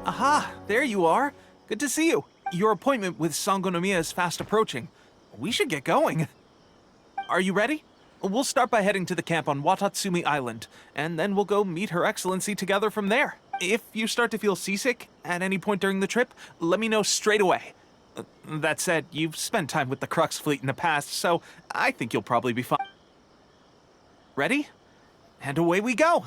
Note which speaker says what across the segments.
Speaker 1: Aha, there you are. Good to see you. Your appointment with Sangonomiya is fast approaching. We should get going. Are you ready? We'll start by heading to the camp on Watatsumi Island, and then we'll go meet Her Excellency together from there. If you start to feel seasick at any point during the trip, let me know straight away. That said, you've spent time with the Crux fleet in the past, so I think you'll probably be fine. Ready? And away we go!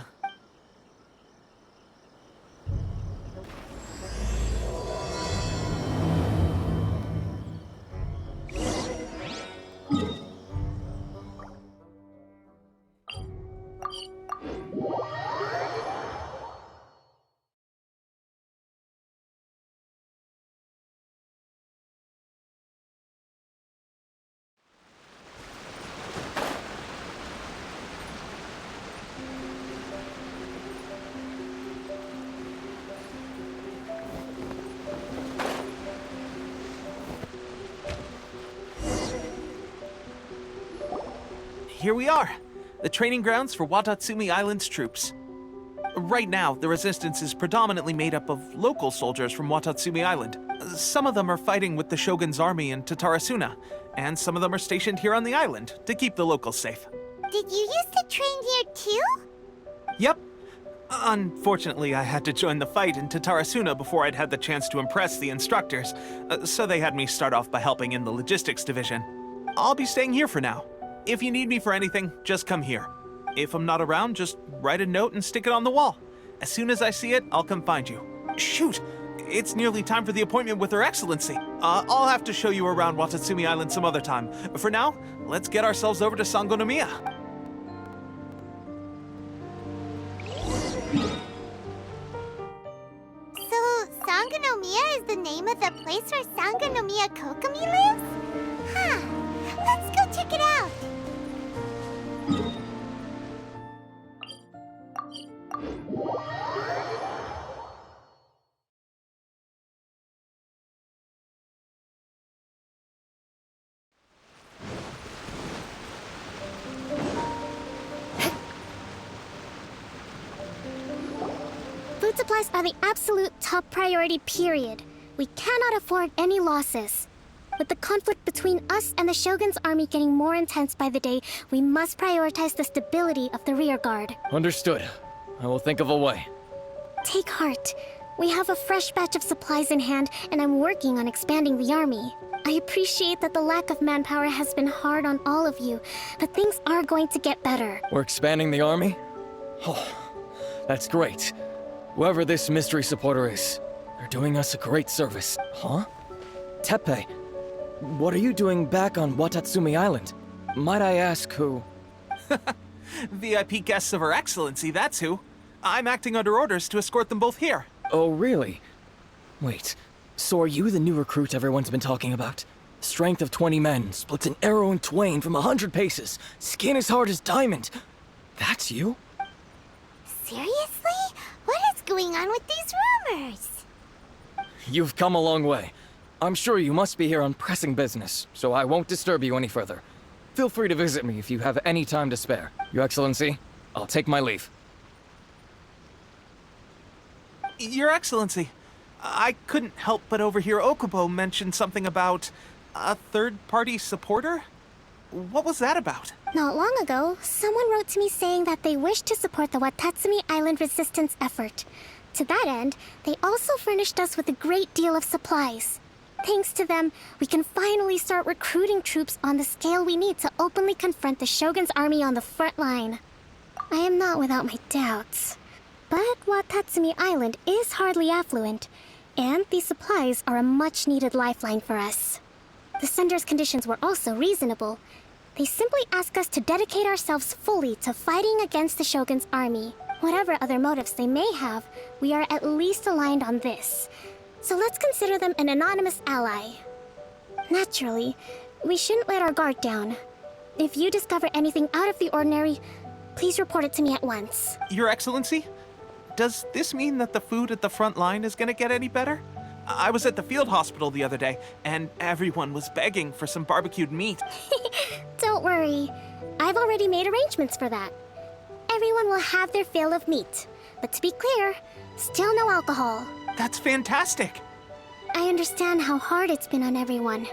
Speaker 1: Here we are, the training grounds for Watatsumi Island's troops. Right now, the resistance is predominantly made up of local soldiers from Watatsumi Island. Some of them are fighting with the Shogun's army in Tatarasuna, and some of them are stationed here on the island to keep the locals safe.
Speaker 2: Did you used to train here too?
Speaker 1: Yep. Unfortunately, I had to join the fight in Tatarasuna before I'd had the chance to impress the instructors, so they had me start off by helping in the logistics division. I'll be staying here for now. If you need me for anything, just come here. If I'm not around, just write a note and stick it on the wall. As soon as I see it, I'll come find you. Shoot! It's nearly time for the appointment with Her Excellency. I'll have to show you around Watatsumi Island some other time. For now, let's get ourselves over to Sangonomiya.
Speaker 2: So, Sangonomiya is the name of the place where Sangonomiya Kokomi lives? Huh. Let's go check it out.
Speaker 3: Food supplies are the absolute top priority, period. We cannot afford any losses. With the conflict between us and the Shogun's army getting more intense by the day, we must prioritize the stability of the rear guard.
Speaker 4: Understood. I will think of a way.
Speaker 3: Take heart. We have a fresh batch of supplies in hand, and I'm working on expanding the army. I appreciate that the lack of manpower has been hard on all of you, but things are going to get better.
Speaker 4: We're expanding the army? Oh, that's great. Whoever this mystery supporter is, they're doing us a great service. Huh? Teppei, what are you doing back on Watatsumi Island? Might I ask who?
Speaker 1: VIP guests of Her Excellency, that's who. I'm acting under orders to escort them both here.
Speaker 4: Oh, really? Wait, so are you the new recruit everyone's been talking about? Strength of 20 men, splits an arrow in twain from 100 paces, skin as hard as diamond. That's you?
Speaker 2: Seriously? What is going on with these rumors?
Speaker 4: You've come a long way. I'm sure you must be here on pressing business, so I won't disturb you any further. Feel free to visit me if you have any time to spare. Your Excellency, I'll take my leave.
Speaker 1: Your Excellency, I couldn't help but overhear Okubo mention something about a third-party supporter? What was that about?
Speaker 3: Not long ago, someone wrote to me saying that they wish to support the Watatsumi Island resistance effort. To that end, they also furnished us with a great deal of supplies. Thanks to them, we can finally start recruiting troops on the scale we need to openly confront the Shogun's army on the front line. I am not without my doubts. But Watatsumi Island is hardly affluent, and these supplies are a much-needed lifeline for us. The sender's conditions were also reasonable. They simply ask us to dedicate ourselves fully to fighting against the Shogun's army. Whatever other motives they may have, we are at least aligned on this. So let's consider them an anonymous ally. Naturally, we shouldn't let our guard down. If you discover anything out of the ordinary, please report it to me at once.
Speaker 1: Your Excellency, does this mean that the food at the front line is gonna get any better? I was at the field hospital the other day, and everyone was begging for some barbecued meat.
Speaker 3: Don't worry. I've already made arrangements for that. Everyone will have their fill of meat. But to be clear, still no alcohol.
Speaker 1: That's fantastic.
Speaker 3: I understand how hard it's been on everyone.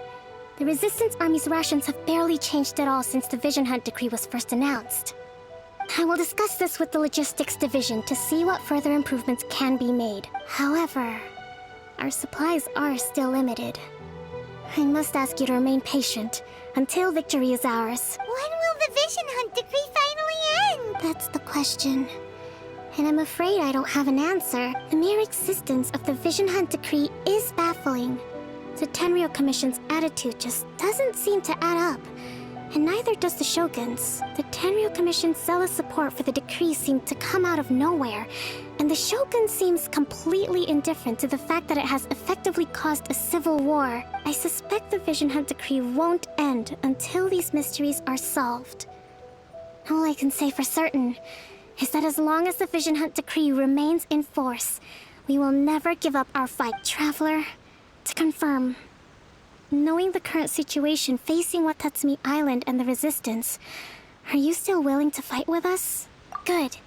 Speaker 3: The Resistance Army's rations have barely changed at all since the Vision Hunt decree was first announced. I will discuss this with the Logistics Division to see what further improvements can be made. However, our supplies are still limited. I must ask you to remain patient until victory is ours.
Speaker 2: When will the Vision Hunt decree finally end?
Speaker 3: That's the question. And I'm afraid I don't have an answer. The mere existence of the Vision Hunt decree is baffling. The Tenryou Commission's attitude just doesn't seem to add up. And neither does the Shogun's. The Tenryou Commission's zealous support for the decree seemed to come out of nowhere, and the Shogun seems completely indifferent to the fact that it has effectively caused a civil war. I suspect the Vision Hunt decree won't end until these mysteries are solved. All I can say for certain is that as long as the Vision Hunt decree remains in force, we will never give up our fight, Traveler. To confirm, knowing the current situation facing Watatsumi Island and the Resistance, are you still willing to fight with us? Good.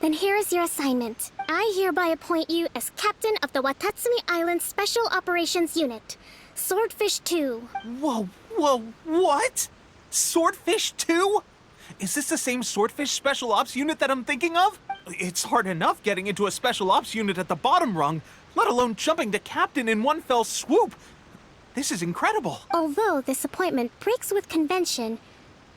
Speaker 3: Then here is your assignment. I hereby appoint you as captain of the Watatsumi Island Special Operations Unit, Swordfish 2.
Speaker 1: Whoa, what? Swordfish 2? Is this the same Swordfish Special Ops unit that I'm thinking of? It's hard enough getting into a Special Ops unit at the bottom rung, let alone jumping to captain in one fell swoop. This is incredible.
Speaker 3: Although this appointment breaks with convention,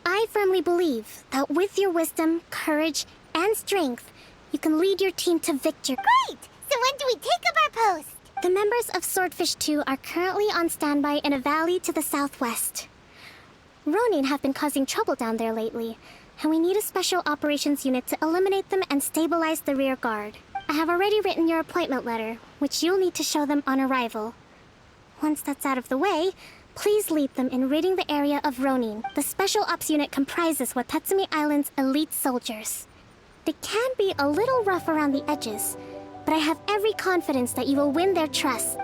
Speaker 3: I firmly believe that with your wisdom, courage, and strength, you can lead your team to victory.
Speaker 2: Great! So when do we take up our post?
Speaker 3: The members of Swordfish 2 are currently on standby in a valley to the southwest. Ronin have been causing trouble down there lately, and we need a special operations unit to eliminate them and stabilize the rear guard. I have already written your appointment letter, which you'll need to show them on arrival. Once that's out of the way, please lead them in ridding the area of Ronin. The Special Ops unit comprises Watatsumi Island's elite soldiers. They can be a little rough around the edges, but I have every confidence that you will win their trust.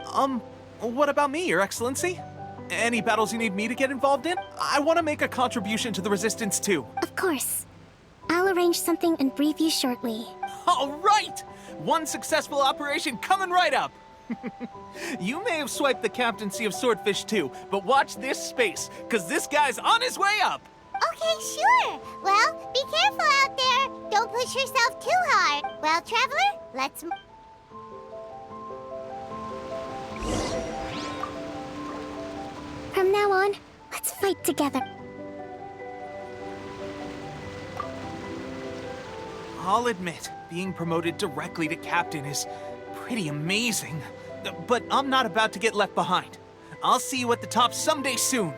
Speaker 1: What about me, Your Excellency? Any battles you need me to get involved in? I want to make a contribution to the Resistance too.
Speaker 3: Of course. I'll arrange something and brief you shortly.
Speaker 1: All right! One successful operation coming right up! You may have swiped the captaincy of Swordfish 2, but watch this space, because this guy's on his way up!
Speaker 2: Okay, sure. Well, be careful out there. Don't push yourself too hard. Well, Traveler, let's...
Speaker 3: From now on, let's fight together.
Speaker 1: I'll admit, being promoted directly to captain is pretty amazing. But I'm not about to get left behind. I'll see you at the top someday soon.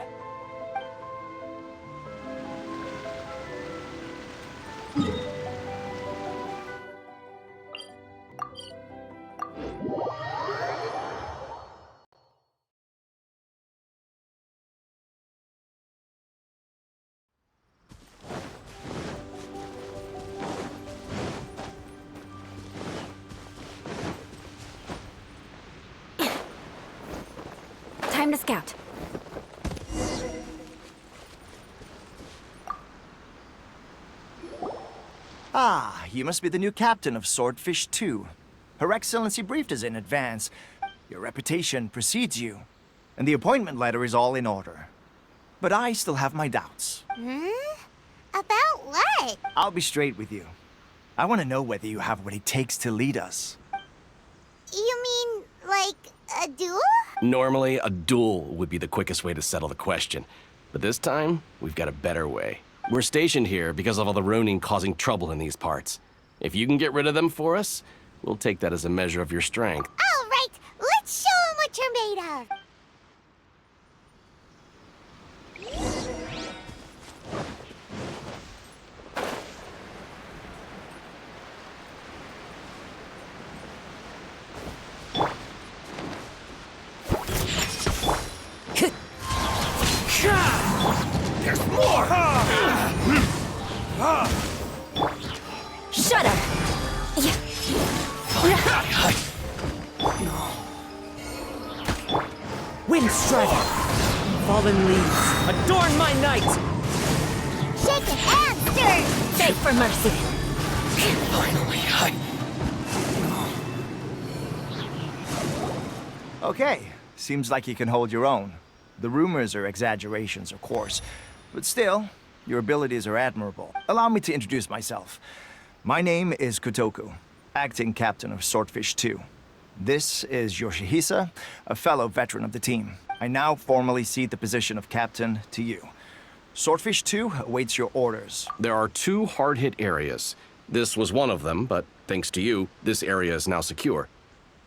Speaker 5: Time to scout.
Speaker 6: Ah, you must be the new captain of Swordfish 2. Her Excellency briefed us in advance. Your reputation precedes you, and the appointment letter is all in order. But I still have my doubts.
Speaker 2: About what?
Speaker 6: I'll be straight with you. I want to know whether you have what it takes to lead us.
Speaker 2: You mean, like, a duel?
Speaker 7: Normally, a duel would be the quickest way to settle the question. But this time, we've got a better way. We're stationed here because of all the Ronin causing trouble in these parts. If you can get rid of them for us, we'll take that as a measure of your strength.
Speaker 2: All right, let's show 'em what you're made of.
Speaker 7: There's more!
Speaker 5: Shut up!
Speaker 8: Wind strider, fallen leaves, adorn my night!
Speaker 2: Shake it and stir.
Speaker 5: Beg for mercy.
Speaker 7: Finally,
Speaker 6: Okay, seems like you can hold your own. The rumors are exaggerations, of course, but still, your abilities are admirable. Allow me to introduce myself. My name is Kotoku, acting captain of Swordfish 2. This is Yoshihisa, a fellow veteran of the team. I now formally cede the position of captain to you. Swordfish 2 awaits your orders.
Speaker 7: There are 2 hard-hit areas. This was one of them, but thanks to you, this area is now secure.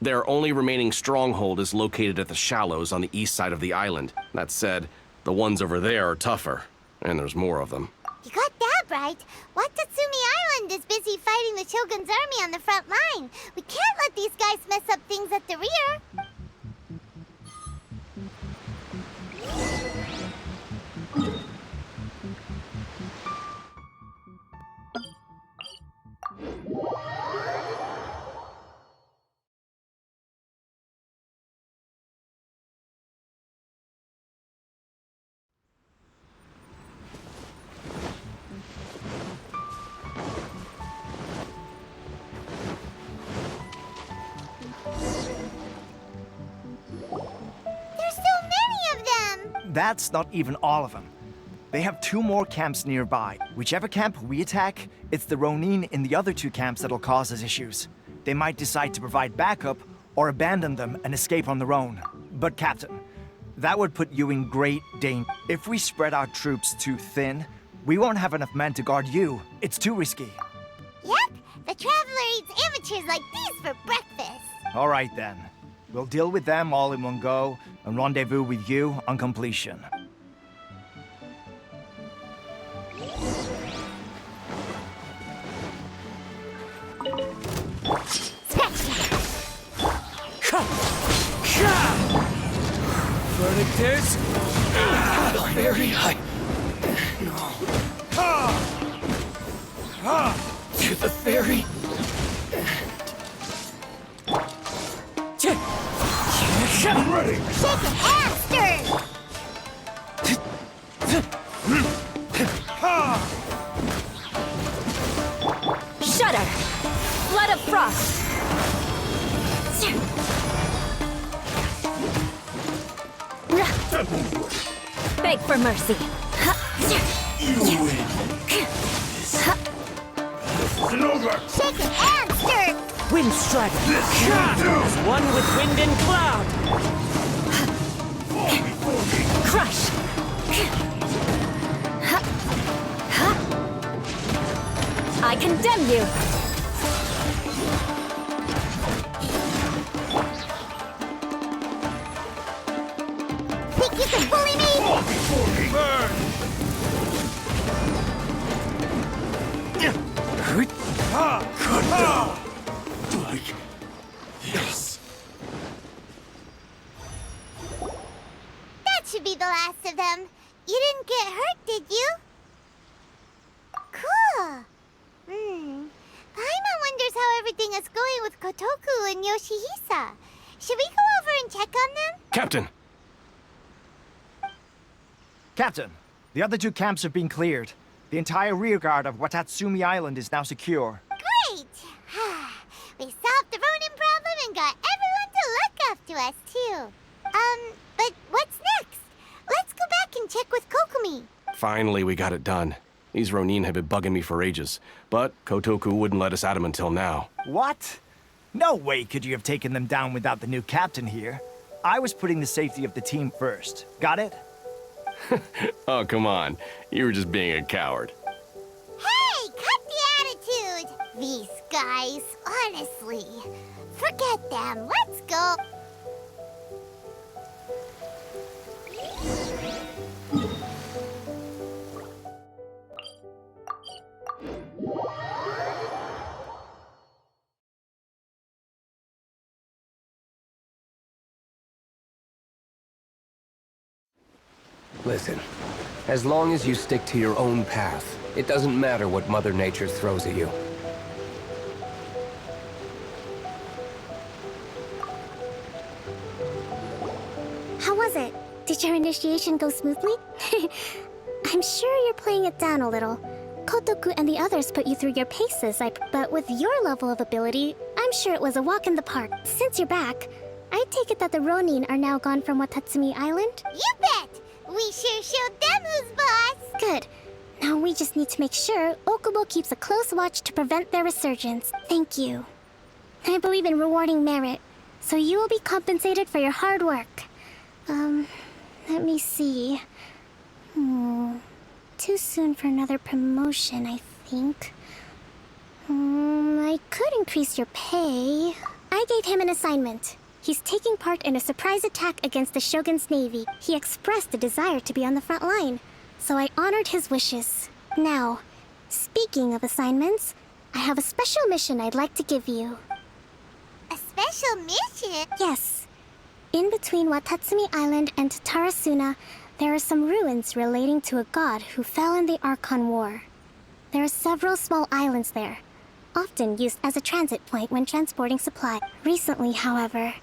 Speaker 7: Their only remaining stronghold is located at the shallows on the east side of the island. That said, the ones over there are tougher, and there's more of them.
Speaker 2: You got that right. Watatsumi Island is busy fighting the Shogun's army on the front line. We can't let these guys mess up things at the rear.
Speaker 6: That's not even all of them. They have 2 more camps nearby. Whichever camp we attack, it's the Ronin in the other 2 camps that'll cause us issues. They might decide to provide backup or abandon them and escape on their own. But Captain, that would put you in great danger. If we spread our troops too thin, we won't have enough men to guard you. It's too risky.
Speaker 2: Yep, the Traveler eats amateurs like these for breakfast.
Speaker 6: All right then. We'll deal with them all in one go and rendezvous with you on completion.
Speaker 8: Verdict is...
Speaker 4: Very high. No. To the very...
Speaker 2: I'm ready! Shake it and stir!
Speaker 5: Shudder! Blood of frost! Beg for mercy!
Speaker 2: You win! Shake it and stir!
Speaker 8: Wind strider! As one with wind and cloud!
Speaker 5: Crush! I condemn you!
Speaker 2: Think you can bully me?
Speaker 8: Burn!
Speaker 6: Yes.
Speaker 2: That should be the last of them. You didn't get hurt, did you? Cool. Paimon wonders how everything is going with Kotoku and Yoshihisa. Should we go over and check on them?
Speaker 7: Captain!
Speaker 6: Captain, the other 2 camps have been cleared. The entire rearguard of Watatsumi Island is now secure.
Speaker 2: Great! We solved the Ronin problem and got everyone to look after us, too. But what's next? Let's go back and check with Kokumi.
Speaker 7: Finally, we got it done. These Ronin have been bugging me for ages, but Kotoku wouldn't let us at them until now.
Speaker 6: What? No way could you have taken them down without the new captain here. I was putting the safety of the team first. Got it?
Speaker 7: Oh, come on. You were just being a coward.
Speaker 2: Hey, cut the attitude! These guys, honestly. Forget them. Let's go.
Speaker 9: Listen, as long as you stick to your own path, it doesn't matter what Mother Nature throws at you.
Speaker 3: How was it? Did your initiation go smoothly? I'm sure you're playing it down a little. Kotoku and the others put you through your paces, but with your level of ability, I'm sure it was a walk in the park. Since you're back, I take it that the Ronin are now gone from Watatsumi Island?
Speaker 2: You bet! We sure showed them who's boss!
Speaker 3: Good. Now we just need to make sure Okubo keeps a close watch to prevent their resurgence. Thank you. I believe in rewarding merit, so you will be compensated for your hard work. Let me see. Too soon for another promotion, I think. I could increase your pay. I gave him an assignment. He's taking part in a surprise attack against the Shogun's navy. He expressed a desire to be on the front line, so I honored his wishes. Now, speaking of assignments, I have a special mission I'd like to give you.
Speaker 2: A special mission?
Speaker 3: Yes. In between Watatsumi Island and Tarasuna, there are some ruins relating to a god who fell in the Archon War. There are several small islands there, often used as a transit point when transporting supply. Recently, however,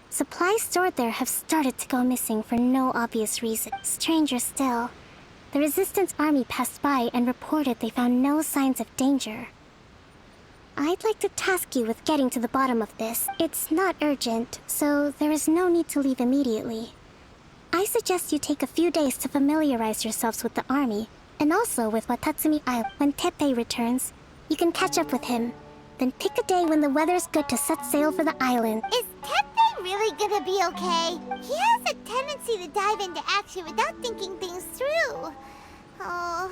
Speaker 3: supplies stored there have started to go missing for no obvious reason. Stranger still, the Resistance army passed by and reported they found no signs of danger. I'd like to task you with getting to the bottom of this. It's not urgent, so there is no need to leave immediately. I suggest you take a few days to familiarize yourselves with the army, and also with Watatsumi Island. When Teppei returns, you can catch up with him. Then pick a day when the weather's good to set sail for the island.
Speaker 2: Is Teppei really gonna be okay? He has a tendency to dive into action without thinking things through. Oh,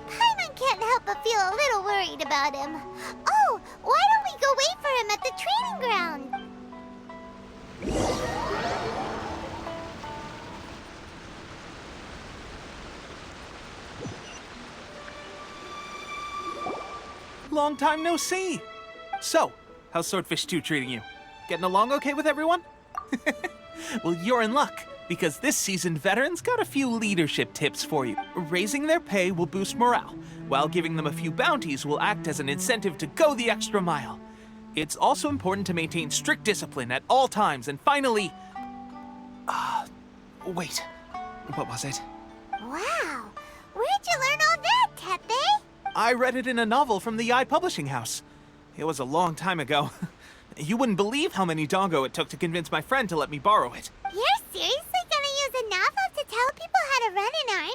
Speaker 2: Paimon can't help but feel a little worried about him. Oh, why don't we go wait for him at the training ground?
Speaker 1: Long time no see. So, how's Swordfish 2 treating you? Getting along okay with everyone? Well, you're in luck, because this seasoned veterans got a few leadership tips for you. Raising their pay will boost morale, while giving them a few bounties will act as an incentive to go the extra mile. It's also important to maintain strict discipline at all times, and finally... wait. What was it?
Speaker 2: Wow, where'd you learn all that, Teppei?
Speaker 1: I read it in a novel from the Eye Publishing House. It was a long time ago. You wouldn't believe how many dongo it took to convince my friend to let me borrow it.
Speaker 2: You're seriously gonna use a novel to tell people how to run an army?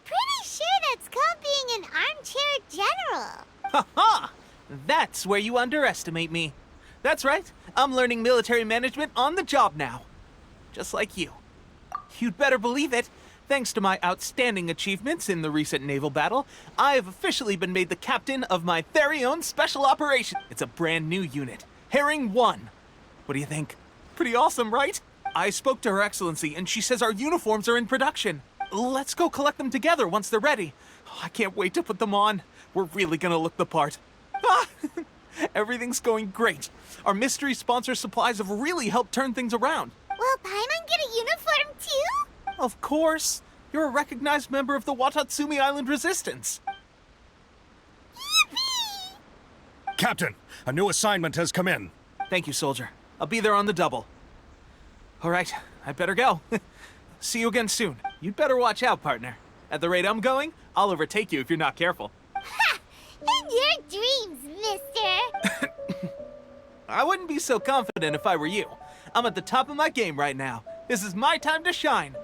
Speaker 2: Pretty sure that's called being an armchair general.
Speaker 1: Ha ha! That's where you underestimate me. That's right. I'm learning military management on the job now. Just like you. You'd better believe it. Thanks to my outstanding achievements in the recent naval battle, I have officially been made the captain of my very own special operation. It's a brand new unit, Herring 1. What do you think? Pretty awesome, right? I spoke to Her Excellency, and she says our uniforms are in production. Let's go collect them together once they're ready. I can't wait to put them on. We're really gonna look the part. Ah! Everything's going great. Our mystery sponsor supplies have really helped turn things around.
Speaker 2: Will Paimon get a uniform too?
Speaker 1: Of course. You're a recognized member of the Watatsumi Island Resistance.
Speaker 2: Yippee!
Speaker 10: Captain, a new assignment has come in.
Speaker 1: Thank you, soldier. I'll be there on the double. All right, I better go. See you again soon. You'd better watch out, partner. At the rate I'm going, I'll overtake you if you're not careful.
Speaker 2: Ha! In your dreams, mister!
Speaker 1: I wouldn't be so confident if I were you. I'm at the top of my game right now. This is my time to shine.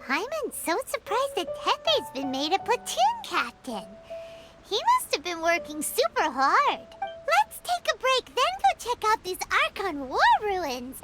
Speaker 2: Paimon's so surprised that Teppei's been made a platoon captain. He must have been working super hard. Let's take a break, then go check out these Archon War ruins.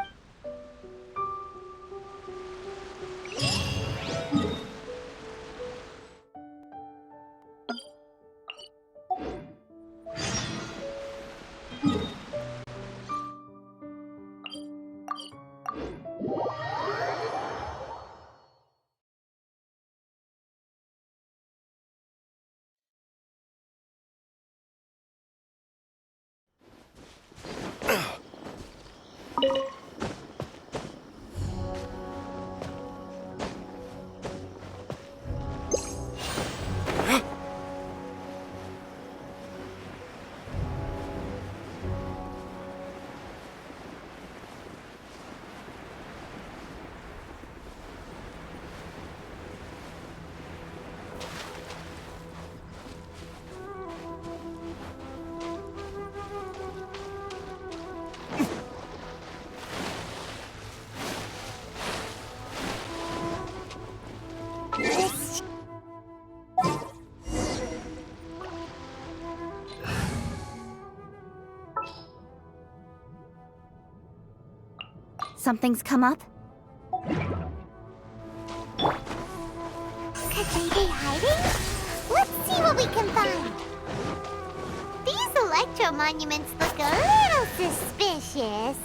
Speaker 5: something's come up?
Speaker 2: Could they be hiding? Let's see what we can find. These electro monuments look a little suspicious.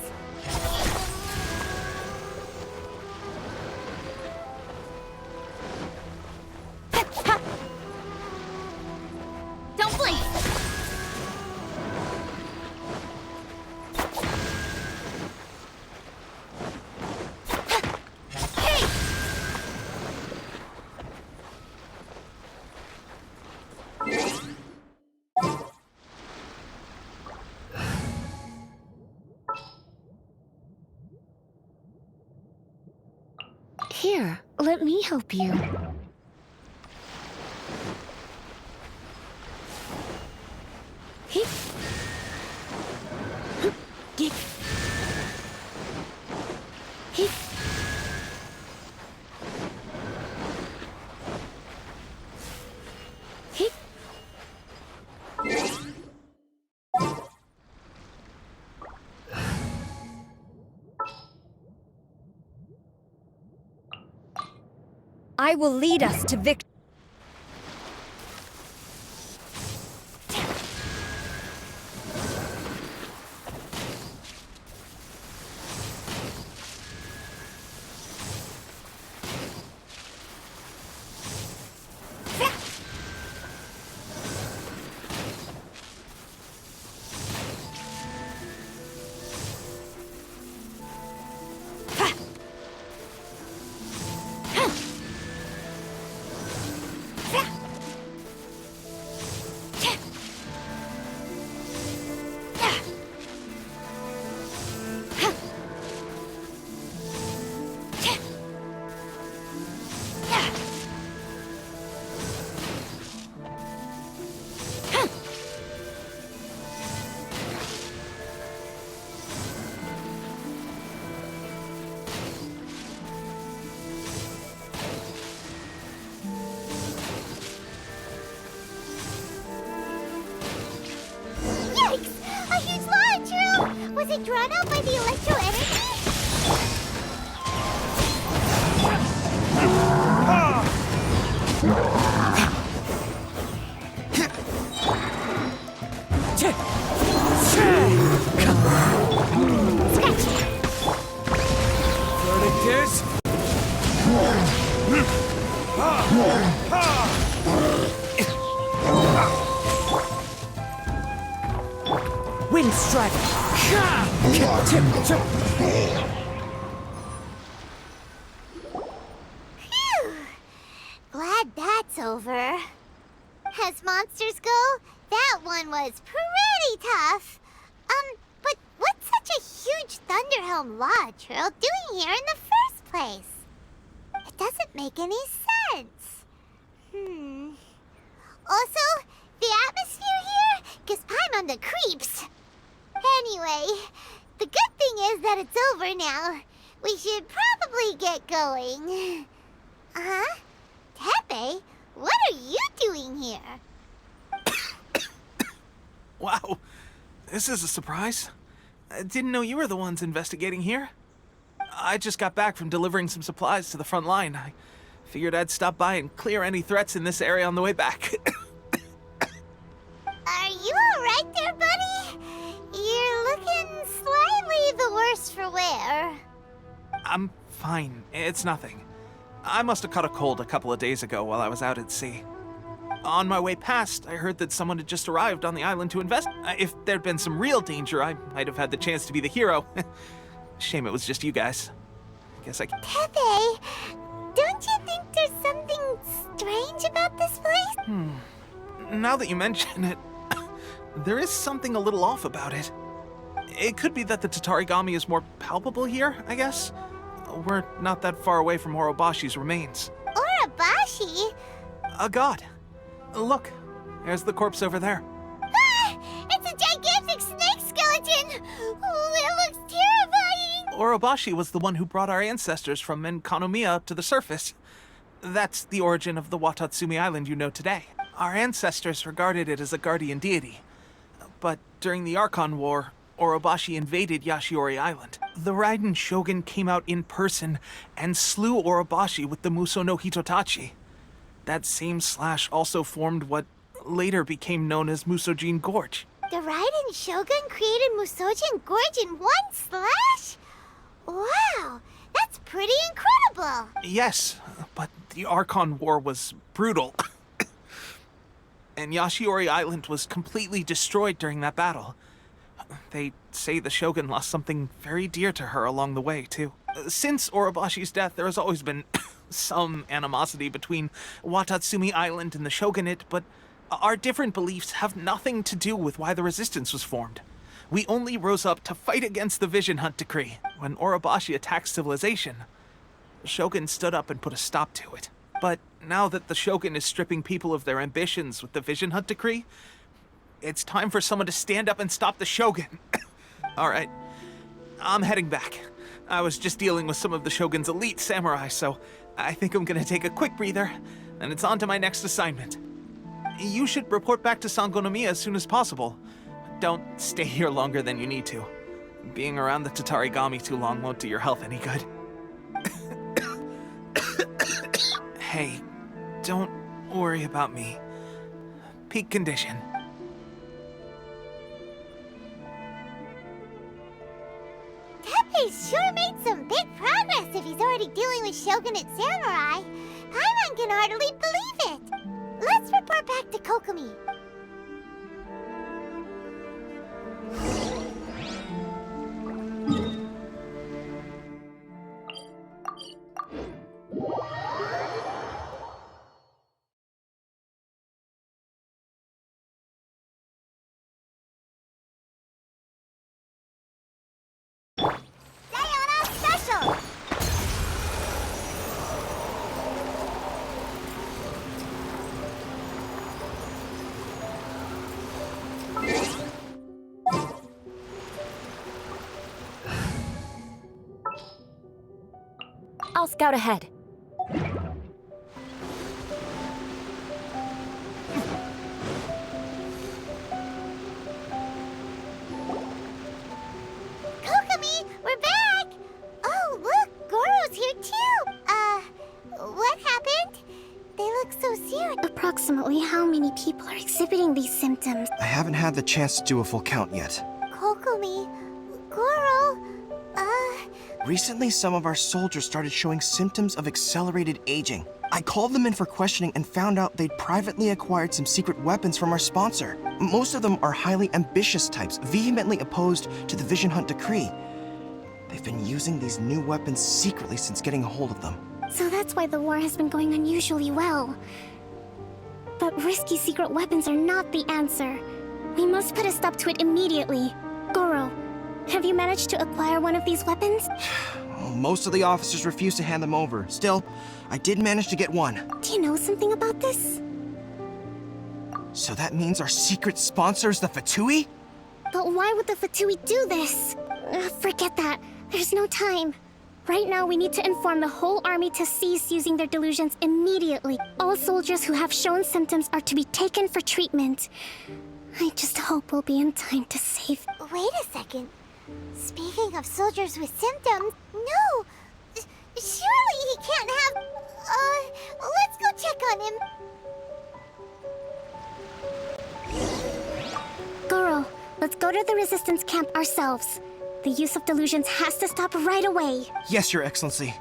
Speaker 5: Don't blink!
Speaker 3: Here, let me help you.
Speaker 5: I will lead us to victory.
Speaker 2: Was it drawn out by the electro energy?
Speaker 8: Verdict is... Wind strike!
Speaker 2: Phew! Glad that's over. As monsters go, that one was pretty tough. But what's such a huge Thunderhelm Lodge Earl doing here in the first place? It doesn't make any sense. Also, the atmosphere here gives Paimon the creeps. Anyway, the good thing is that it's over now. We should probably get going. Huh? Tepe, what are you doing here?
Speaker 1: Wow, this is a surprise. I didn't know you were the ones investigating here. I just got back from delivering some supplies to the front line. I figured I'd stop by and clear any threats in this area on the way back.
Speaker 2: Are you alright there, buddy? You're looking slightly the worse for wear.
Speaker 1: I'm fine. It's nothing. I must have caught a cold a couple of days ago while I was out at sea. On my way past, I heard that someone had just arrived on the island to investigate. If there'd been some real danger, I might have had the chance to be the hero. Shame it was just you guys. Guess I...
Speaker 2: Tepe, don't you think there's something strange about this place?
Speaker 1: Now that you mention it, there is something a little off about it. It could be that the Tatarigami is more palpable here, I guess. We're not that far away from Orobashi's remains.
Speaker 2: Orobashi?
Speaker 1: A god. Look, there's the corpse over there.
Speaker 2: Ah! It's a gigantic snake skeleton! Oh, it looks terrifying!
Speaker 1: Orobashi was the one who brought our ancestors from Enkanomiya up to the surface. That's the origin of the Watatsumi Island you know today. Our ancestors regarded it as a guardian deity. But during the Archon War, Orobashi invaded Yashiori Island, the Raiden Shogun came out in person and slew Orobashi with the Muso no Hitotachi. That same slash also formed what later became known as Musojin Gorge.
Speaker 2: The Raiden Shogun created Musojin Gorge in one slash? Wow, that's pretty incredible!
Speaker 1: Yes, but the Archon War was brutal. And Yashiori Island was completely destroyed during that battle. They say the Shogun lost something very dear to her along the way, too. Since Orobashi's death, there has always been some animosity between Watatsumi Island and the Shogunate, but our different beliefs have nothing to do with why the resistance was formed. We only rose up to fight against the Vision Hunt Decree. When Orobashi attacked civilization, the Shogun stood up and put a stop to it. But now that the Shogun is stripping people of their ambitions with the Vision Hunt Decree, it's time for someone to stand up and stop the Shogun. All right, I'm heading back. I was just dealing with some of the Shogun's elite samurai, so I think I'm gonna take a quick breather, and it's on to my next assignment. You should report back to Sangonomiya as soon as possible. Don't stay here longer than you need to. Being around the Tatarigami too long won't do your health any good. Hey, don't worry about me. Peak condition.
Speaker 2: Teppei sure made some big progress if he's already dealing with Shogunate samurai. Paimon can hardly believe it. Let's report back to Kokomi. Sayonara Special!
Speaker 5: I'll scout ahead.
Speaker 2: Kokomi, we're back! Oh, look, Goro's here too! What happened? They look so serious.
Speaker 3: Approximately how many people are exhibiting these symptoms?
Speaker 6: I haven't had the chance to do a full count yet.
Speaker 2: Kokomi, Goro,
Speaker 6: Recently, some of our soldiers started showing symptoms of accelerated aging. I called them in for questioning and found out they'd privately acquired some secret weapons from our sponsor. Most of them are highly ambitious types, vehemently opposed to the Vision Hunt Decree. They've been using these new weapons secretly since getting a hold of them.
Speaker 3: So that's why the war has been going unusually well. But risky secret weapons are not the answer. We must put a stop to it immediately. Goro, have you managed to acquire one of these weapons?
Speaker 6: Most of the officers refuse to hand them over. Still, I did manage to get one.
Speaker 3: Do you know something about this?
Speaker 6: So that means our secret sponsor is the Fatui?
Speaker 3: But why would the Fatui do this? Forget that. There's no time. Right now, we need to inform the whole army to cease using their delusions immediately. All soldiers who have shown symptoms are to be taken for treatment. I just hope we'll be in time to save...
Speaker 2: wait a second. Speaking of soldiers with symptoms, no! Surely he can't have... let's go check on him.
Speaker 3: Goro, let's go to the resistance camp ourselves. The use of delusions has to stop right away.
Speaker 6: Yes, Your Excellency.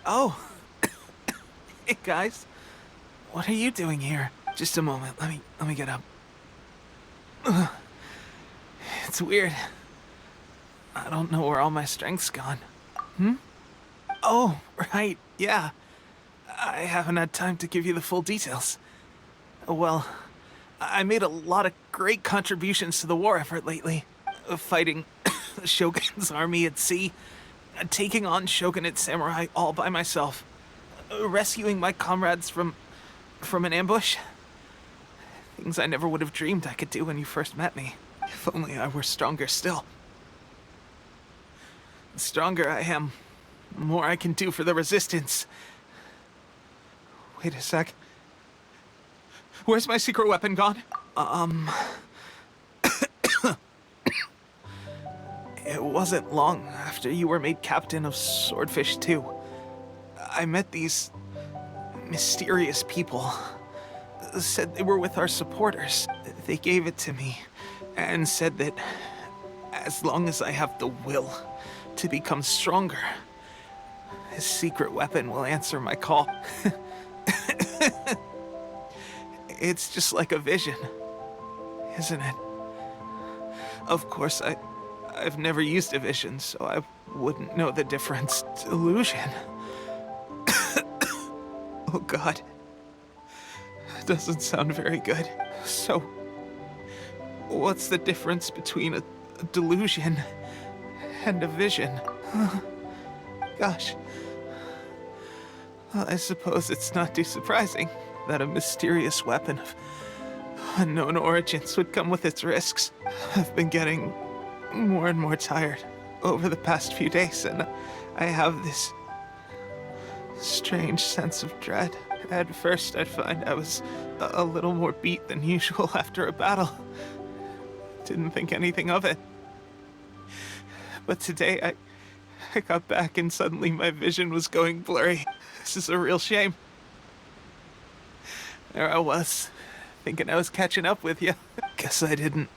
Speaker 1: Oh. Hey, guys. What are you doing here? Just a moment. Let me get up. Ugh. It's weird. I don't know where all my strength's gone. Oh, right. Yeah. I haven't had time to give you the full details. Well, I made a lot of great contributions to the war effort lately. Fighting the Shogun's army at sea, taking on Shogunate samurai all by myself, rescuing my comrades from an ambush. Things I never would have dreamed I could do when you first met me. If only I were stronger still. The stronger I am, the more I can do for the Resistance. Wait a sec. Where's my secret weapon gone? It wasn't long after you were made captain of Swordfish 2. I met these mysterious people. Said they were with our supporters. They gave it to me and said that as long as I have the will to become stronger, his secret weapon will answer my call. It's just like a vision, isn't it? Of course, I've never used a vision, so I wouldn't know the difference. Delusion. Oh God. That doesn't sound very good. So, what's the difference between a delusion and a vision? Gosh. Well, I suppose it's not too surprising that a mysterious weapon of unknown origins would come with its risks. I've been getting more and more tired over the past few days, and I have this strange sense of dread. At first, I'd find I was a little more beat than usual after a battle. Didn't think anything of it. But today, I got back and suddenly my vision was going blurry. This is a real shame. There I was, thinking I was catching up with you. Guess I didn't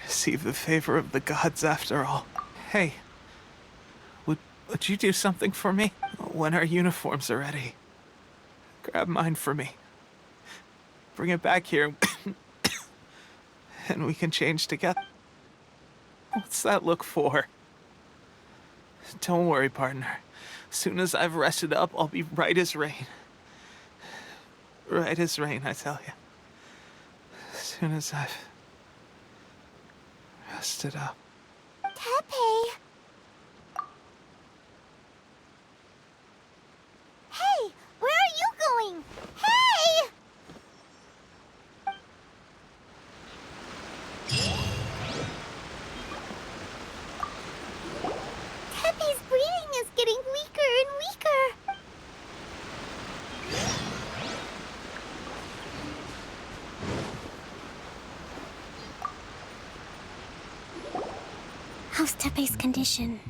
Speaker 1: receive the favor of the gods after all. Hey, would you do something for me? When our uniforms are ready, grab mine for me. Bring it back here, and we can change together. What's that look for? Don't worry, partner. As soon as I've rested up, I'll be right as rain. Right as rain, I tell you. As soon as I've rested up.
Speaker 2: Tepe! Hey! Where are you going? Hey! Tepe's breathing is getting weaker and weaker.
Speaker 3: How's Tepe's condition?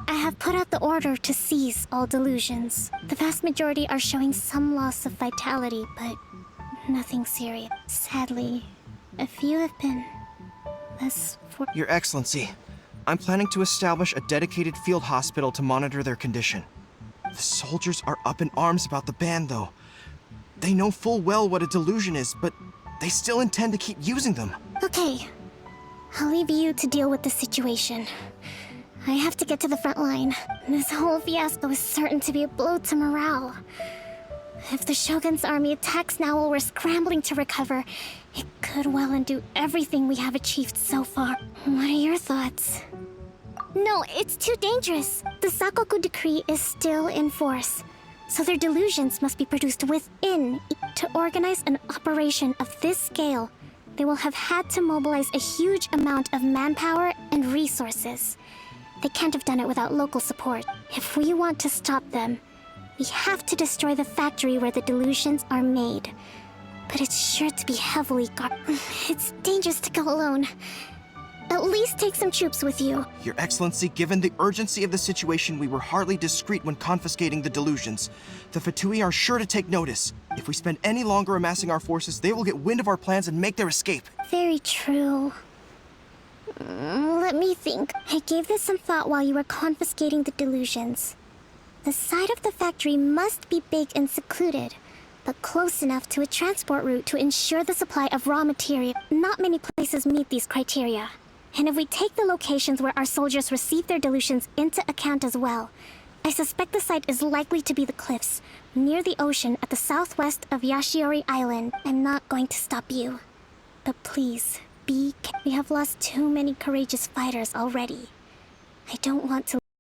Speaker 3: I have put out the order to seize all delusions. The vast majority are showing some loss of vitality, but nothing serious. Sadly, a few have been less fortunate.
Speaker 11: Your Excellency, I'm planning to establish a dedicated field hospital to monitor their condition. The soldiers are up in arms about the ban, though. They know full well what a delusion is, but they still intend to keep using them.
Speaker 3: Okay, I'll leave you to deal with the situation. I have to get to the front line. This whole fiasco is certain to be a blow to morale. If the Shogun's army attacks now while we're scrambling to recover, it could well undo everything we have achieved so far. What are your thoughts? No, it's too dangerous. The Sakoku decree is still in force, so their delusions must be produced within. To organize an operation of this scale, they will have had to mobilize a huge amount of manpower and resources. They can't have done it without local support. If we want to stop them, we have to destroy the factory where the delusions are made. But it's sure to be heavily guarded. It's dangerous to go alone. At least take some troops with you.
Speaker 11: Your Excellency, given the urgency of the situation, we were hardly discreet when confiscating the delusions. The Fatui are sure to take notice. If we spend any longer amassing our forces, they will get wind of our plans and make their escape.
Speaker 3: Very true. Let me think. I gave this some thought while you were confiscating the delusions. The side of the factory must be big and secluded, but close enough to a transport route to ensure the supply of raw material. Not many places meet these criteria. And if we take the locations where our soldiers receive their delusions into account as well, I suspect the site is likely to be the cliffs, near the ocean at the southwest of Yashiori Island. I'm not going to stop you. But please, we have lost too many courageous fighters already. I don't want to